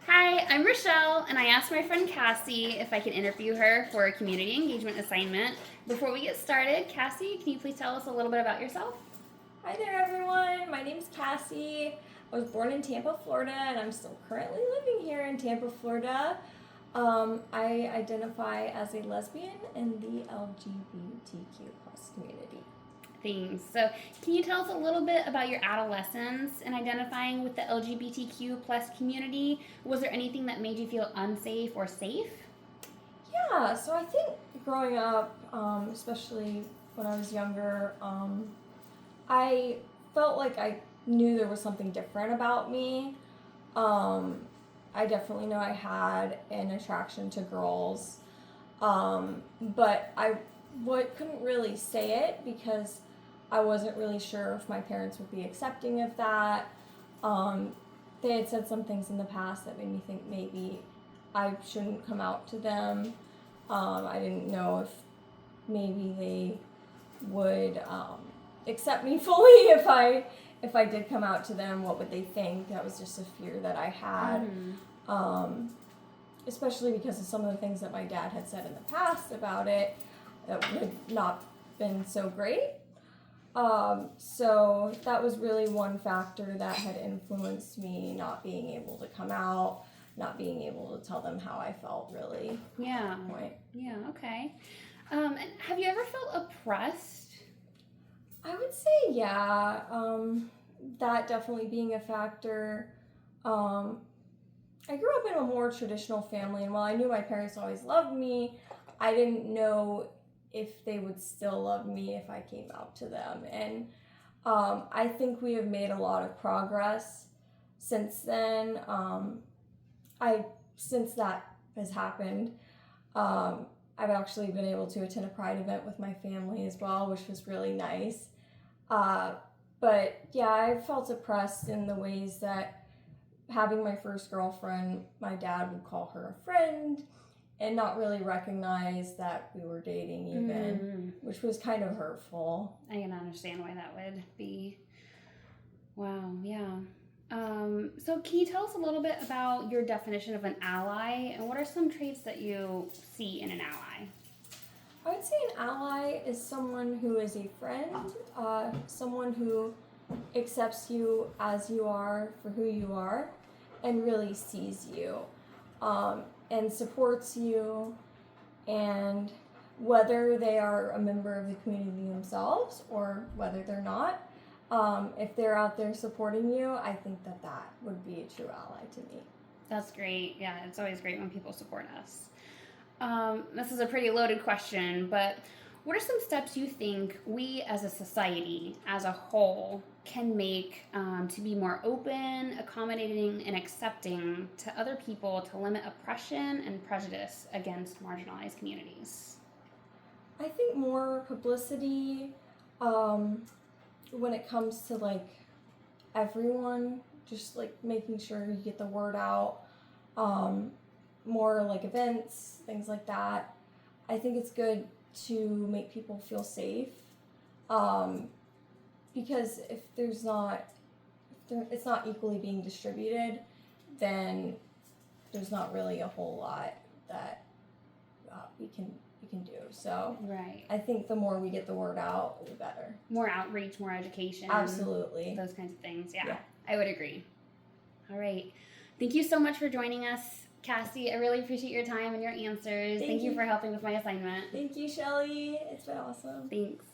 Hi, I'm Rochelle, and I asked my friend Cassie if I can interview her for a community engagement assignment. Before we get started, Cassie, can you please tell us a little bit about yourself? Hi there, everyone. My name's Cassie. I was born in Tampa, Florida, and I'm still currently living here in Tampa, Florida. I identify as a lesbian in the LGBTQ plus community. Thanks. So, can you tell us a little bit about your adolescence and identifying with the LGBTQ plus community? Was there anything that made you feel unsafe or safe? Yeah, so I think growing up, especially when I was younger, I felt like I knew there was something different about me. I definitely know I had an attraction to girls, but couldn't really say it because I wasn't really sure if my parents would be accepting of that. They had said some things in the past that made me think maybe I shouldn't come out to them. I didn't know if maybe they would accept me fully if I did come out to them. What would they think? That was just a fear that I had, especially because of some of the things that my dad had said in the past about it that had not been so great. So that was really one factor that had influenced me not being able to come out, not being able to tell them how I felt, really. Yeah. At that point. Yeah, okay. And have you ever felt oppressed? I would say, yeah, that definitely being a factor. I grew up in a more traditional family, and while I knew my parents always loved me, I didn't know if they would still love me if I came out to them. And I think we have made a lot of progress since then. Since that has happened, I've actually been able to attend a Pride event with my family as well, which was really nice. But yeah, I felt oppressed in the ways that having my first girlfriend, my dad would call her a friend and not really recognize that we were dating even, which was kind of hurtful. I can understand why that would be. Wow, yeah. So can you tell us a little bit about your definition of an ally, and what are some traits that you see in an ally? I would say an ally is someone who is a friend, someone who accepts you as you are for who you are and really sees you, and supports you, and whether they are a member of the community themselves or whether they're not, if they're out there supporting you, I think that would be a true ally to me. That's great. Yeah, it's always great when people support us. This is a pretty loaded question, but what are some steps you think we as a society, as a whole, can make to be more open, accommodating, and accepting to other people to limit oppression and prejudice against marginalized communities? I think more publicity, when it comes to like everyone, just like making sure you get the word out, more like events, things like that. I think it's good to make people feel safe, because if it's not equally being distributed, then there's not really a whole lot that we can do. So Right. I think the more we get the word out, the better. More outreach, more education. Absolutely. Those kinds of things. Yeah, I would agree. All right. Thank you so much for joining us, Cassie. I really appreciate your time and your answers. Thank you for helping with my assignment. Thank you, Shelly. It's been awesome. Thanks.